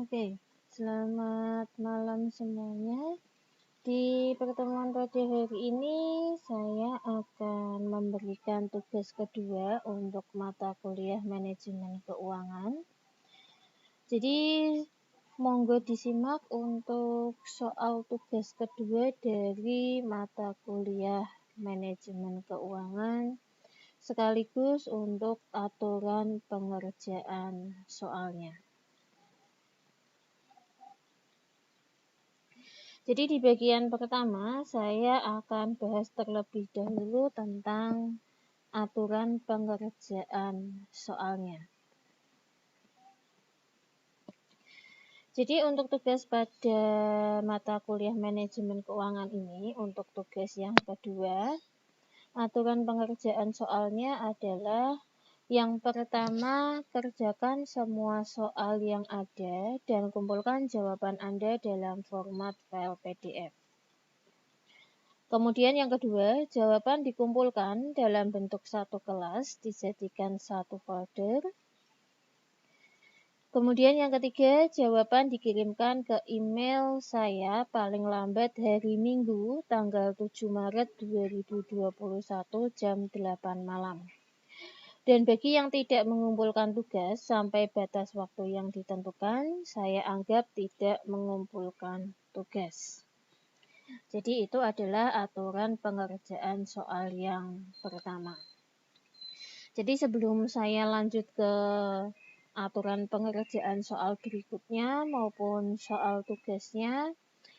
Oke, selamat malam semuanya. Di pertemuan pada hari ini, saya akan memberikan tugas kedua untuk mata kuliah manajemen keuangan. Jadi, monggo disimak untuk soal tugas kedua dari mata kuliah manajemen keuangan, sekaligus untuk aturan pengerjaan soalnya. Jadi di bagian pertama saya akan bahas terlebih dahulu tentang aturan pengerjaan soalnya. Jadi untuk tugas pada mata kuliah manajemen keuangan ini, untuk tugas yang kedua, aturan pengerjaan soalnya adalah yang pertama, kerjakan semua soal yang ada dan kumpulkan jawaban Anda dalam format file PDF. Kemudian yang kedua, jawaban dikumpulkan dalam bentuk satu kelas, dijadikan satu folder. Kemudian yang ketiga, jawaban dikirimkan ke email saya paling lambat hari Minggu, tanggal 7 Maret 2021 jam 8 malam. Dan bagi yang tidak mengumpulkan tugas sampai batas waktu yang ditentukan, saya anggap tidak mengumpulkan tugas. Jadi itu adalah aturan pengerjaan soal yang pertama. Jadi sebelum saya lanjut ke aturan pengerjaan soal berikutnya maupun soal tugasnya,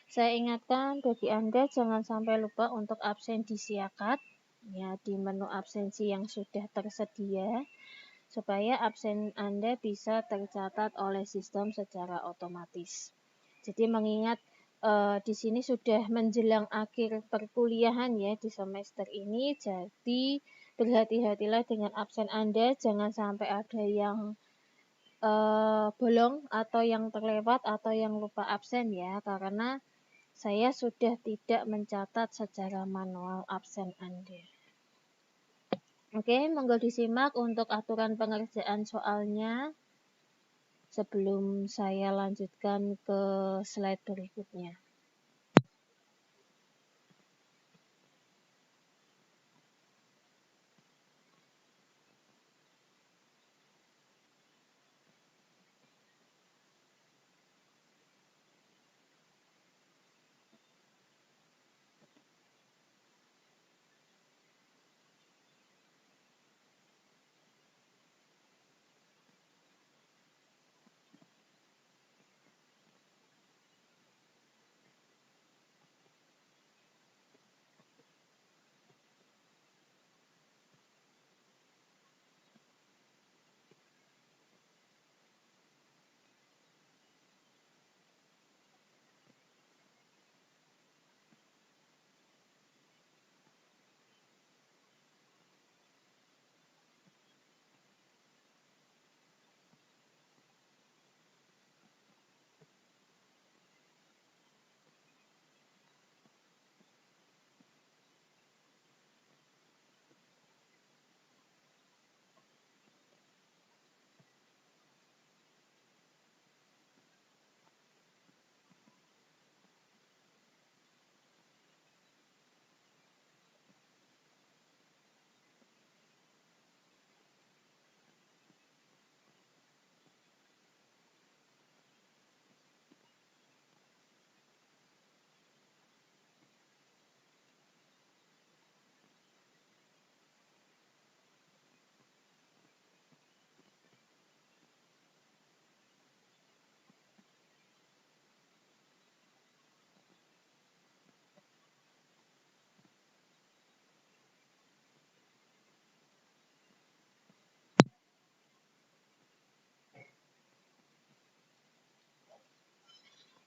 saya ingatkan bagi Anda jangan sampai lupa untuk absen disiakat ya di menu absensi yang sudah tersedia supaya absen Anda bisa tercatat oleh sistem secara otomatis. Jadi mengingat di sini sudah menjelang akhir perkuliahan ya di semester ini, jadi berhati-hatilah dengan absen Anda, jangan sampai ada yang bolong atau yang terlewat atau yang lupa absen ya, karena saya sudah tidak mencatat secara manual absen Anda. Oke, monggo disimak untuk aturan pengerjaan soalnya sebelum saya lanjutkan ke slide berikutnya.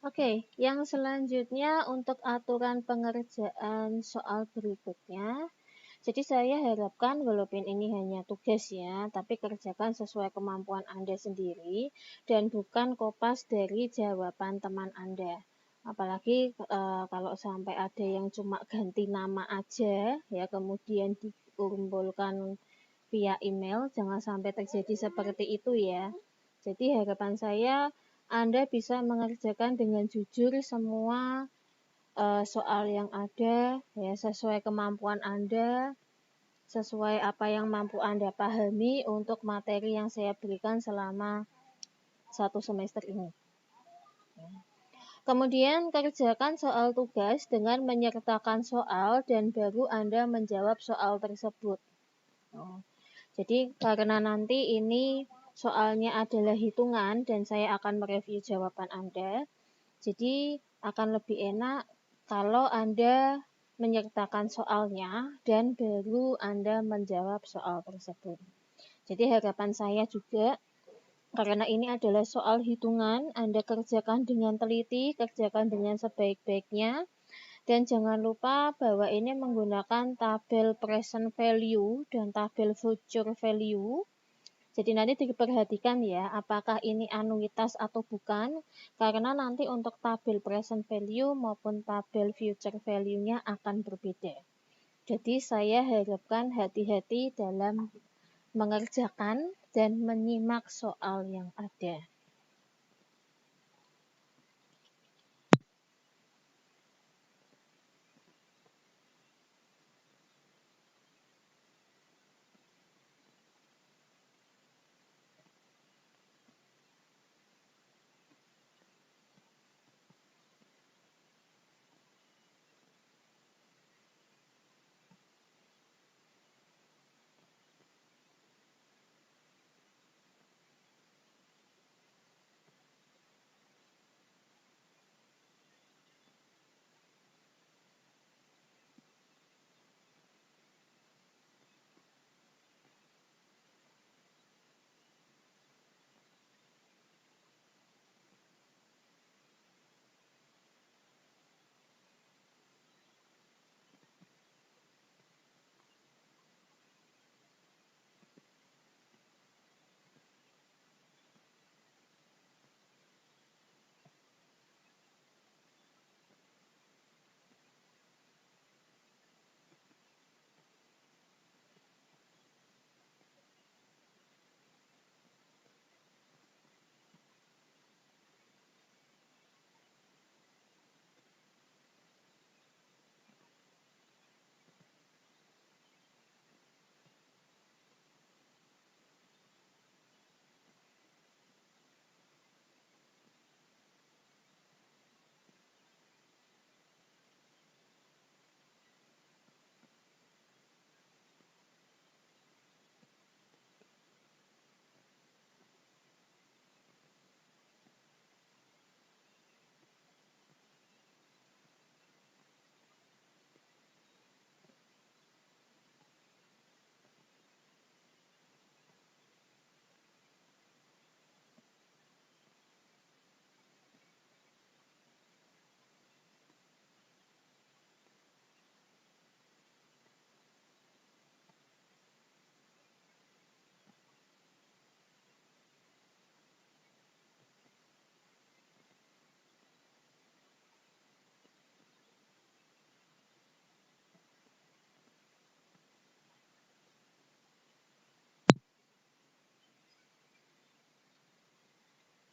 Oke, yang selanjutnya untuk aturan pengerjaan soal berikutnya. Jadi saya harapkan walaupun ini hanya tugas ya, tapi kerjakan sesuai kemampuan Anda sendiri dan bukan kopas dari jawaban teman Anda. Apalagi kalau sampai ada yang cuma ganti nama aja ya, kemudian dikumpulkan via email, jangan sampai terjadi seperti itu ya. Jadi harapan saya Anda bisa mengerjakan dengan jujur semua soal yang ada, ya, sesuai kemampuan Anda, sesuai apa yang mampu Anda pahami untuk materi yang saya berikan selama 1 semester ini. Kemudian kerjakan soal tugas dengan menyertakan soal dan baru Anda menjawab soal tersebut. Jadi karena nanti ini soalnya adalah hitungan dan saya akan mereview jawaban Anda, jadi akan lebih enak kalau Anda menyertakan soalnya dan baru Anda menjawab soal tersebut. Jadi harapan saya juga, karena ini adalah soal hitungan, Anda kerjakan dengan teliti, kerjakan dengan sebaik-baiknya, dan jangan lupa bahwa ini menggunakan tabel present value dan tabel future value. Jadi nanti diperhatikan ya, apakah ini anuitas atau bukan, karena nanti untuk tabel present value maupun tabel future value-nya akan berbeda. Jadi saya harapkan hati-hati dalam mengerjakan dan menyimak soal yang ada.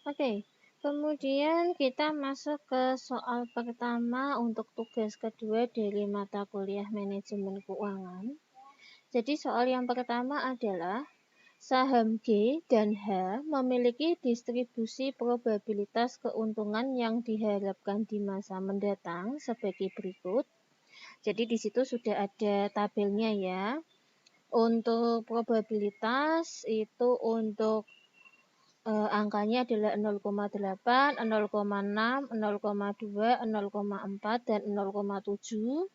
Oke, kemudian kita masuk ke soal pertama untuk tugas kedua dari mata kuliah manajemen keuangan. Jadi soal yang pertama adalah saham G dan H memiliki distribusi probabilitas keuntungan yang diharapkan di masa mendatang sebagai berikut. Jadi di situ sudah ada tabelnya ya. Untuk probabilitas itu untuk angkanya adalah 0,8, 0,6, 0,2, 0,4, dan 0,7.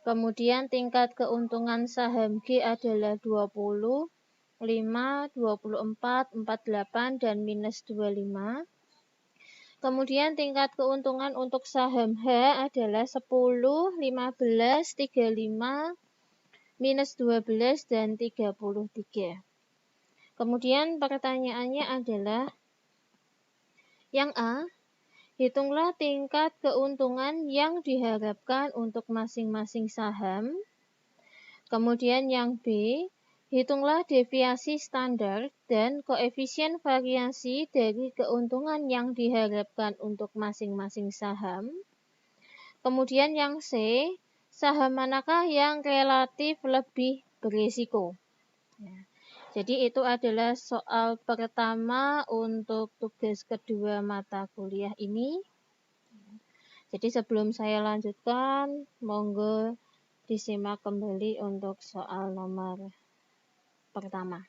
Kemudian tingkat keuntungan saham G adalah 20, 5, 24, 48, dan minus 25. Kemudian tingkat keuntungan untuk saham H adalah 10, 15, 35, minus 12, dan 33. Kemudian pertanyaannya adalah yang A, hitunglah tingkat keuntungan yang diharapkan untuk masing-masing saham. Kemudian yang B, Hitunglah deviasi standar dan koefisien variasi dari keuntungan yang diharapkan untuk masing-masing saham. Kemudian yang C, saham manakah yang relatif lebih berisiko. Ya. Jadi itu adalah soal pertama untuk tugas kedua mata kuliah ini. Jadi sebelum saya lanjutkan, monggo disimak kembali untuk soal nomor pertama.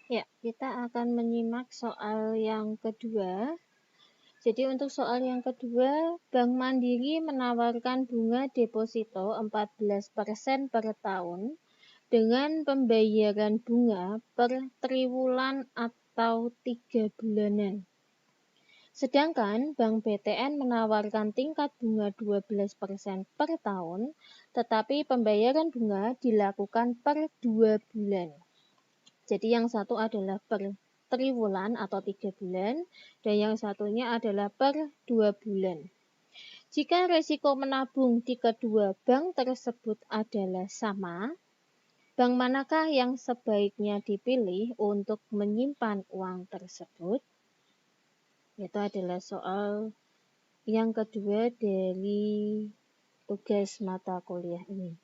Ya, kita akan menyimak soal yang kedua. Jadi untuk soal yang kedua, Bank Mandiri menawarkan bunga deposito 14% per tahun dengan pembayaran bunga per triwulan atau 3 bulanan. Sedangkan Bank BTN menawarkan tingkat bunga 12% per tahun, tetapi pembayaran bunga dilakukan per 2 bulan. Jadi yang satu adalah per triwulan atau 3 bulan, dan yang satunya adalah per 2 bulan. Jika risiko menabung di kedua bank tersebut adalah sama, bank manakah yang sebaiknya dipilih untuk menyimpan uang tersebut? Itu adalah soal yang kedua dari tugas mata kuliah ini.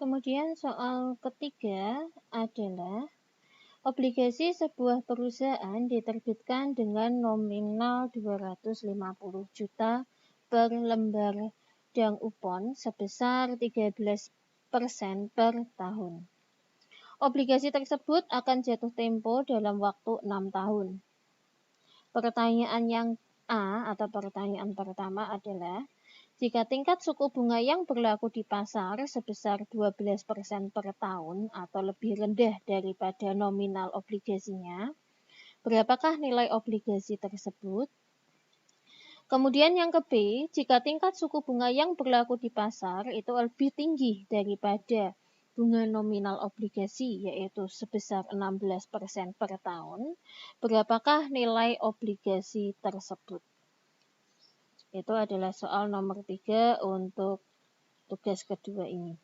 Kemudian soal ketiga adalah obligasi sebuah perusahaan diterbitkan dengan nominal 250 juta per lembar dang upon sebesar 13% per tahun. Obligasi tersebut akan jatuh tempo dalam waktu 6 tahun. Pertanyaan yang atau pertanyaan pertama adalah, jika tingkat suku bunga yang berlaku di pasar sebesar 12% per tahun atau lebih rendah daripada nominal obligasinya, berapakah nilai obligasi tersebut? Kemudian yang ke B, jika tingkat suku bunga yang berlaku di pasar itu lebih tinggi daripada bunga nominal obligasi, yaitu sebesar 16% per tahun, berapakah nilai obligasi tersebut? Itu adalah soal nomor 3 untuk tugas kedua ini.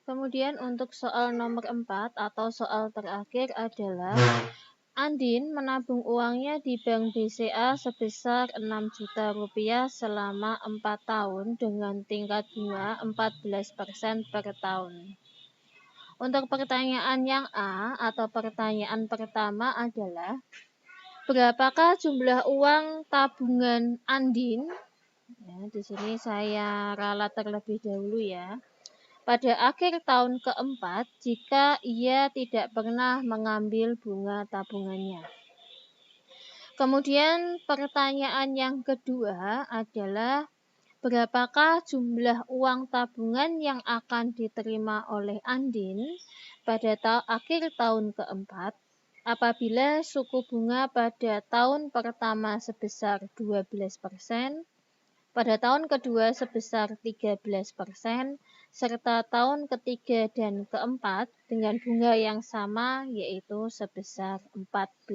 Kemudian untuk soal nomor 4 atau soal terakhir adalah Andin menabung uangnya di Bank BCA sebesar 6 juta rupiah selama 4 tahun dengan tingkat bunga 14% per tahun. Untuk pertanyaan yang A atau pertanyaan pertama adalah berapakah jumlah uang tabungan Andin? Ya, di sini saya ralat terlebih dahulu ya. Pada akhir tahun keempat, jika ia tidak pernah mengambil bunga tabungannya. Kemudian pertanyaan yang kedua adalah berapakah jumlah uang tabungan yang akan diterima oleh Andin pada akhir tahun keempat apabila suku bunga pada tahun pertama sebesar 12%, pada tahun kedua sebesar 13%, serta tahun ketiga dan keempat dengan bunga yang sama yaitu sebesar 14%.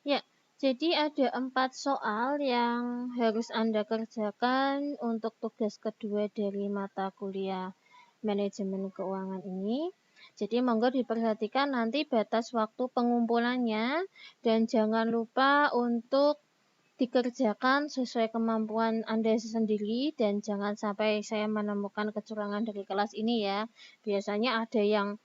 Ya, jadi ada 4 soal yang harus Anda kerjakan untuk tugas kedua dari mata kuliah manajemen keuangan ini. Jadi monggo diperhatikan nanti batas waktu pengumpulannya dan jangan lupa untuk dikerjakan sesuai kemampuan Anda sendiri dan jangan sampai saya menemukan kecurangan dari kelas ini ya. Biasanya ada yang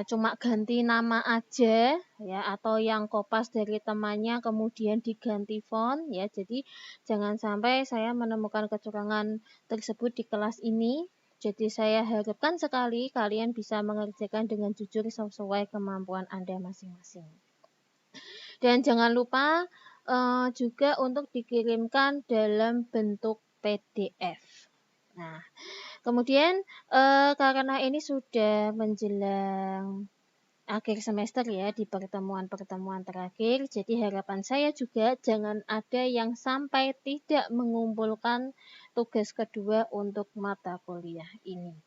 cuma ganti nama aja ya atau yang kopas dari temannya kemudian diganti font ya. Jadi jangan sampai saya menemukan kecurangan tersebut di kelas ini. Jadi saya harapkan sekali kalian bisa mengerjakan dengan jujur sesuai kemampuan Anda masing-masing. Dan jangan lupa juga untuk dikirimkan dalam bentuk PDF. Nah, kemudian karena ini sudah menjelang akhir semester ya di pertemuan-pertemuan terakhir, jadi harapan saya juga jangan ada yang sampai tidak mengumpulkan tugas kedua untuk mata kuliah ini.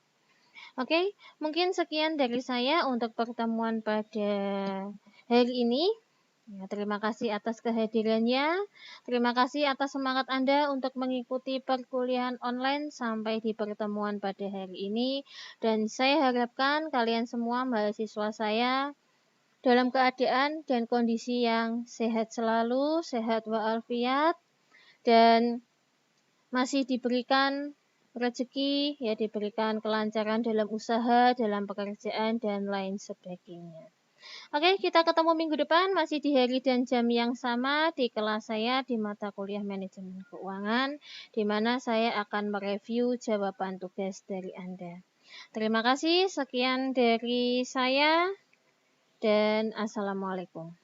Oke, mungkin sekian dari saya untuk pertemuan pada hari ini. Ya, terima kasih atas kehadirannya. Terima kasih atas semangat Anda untuk mengikuti perkuliahan online sampai di pertemuan pada hari ini. Dan saya harapkan kalian semua mahasiswa saya dalam keadaan dan kondisi yang sehat selalu, sehat walafiat, dan masih diberikan rezeki, ya diberikan kelancaran dalam usaha, dalam pekerjaan, dan lain sebagainya. Oke, kita ketemu minggu depan masih di hari dan jam yang sama di kelas saya di mata kuliah manajemen keuangan, di mana saya akan mereview jawaban tugas dari Anda. Terima kasih, sekian dari saya, dan Assalamualaikum.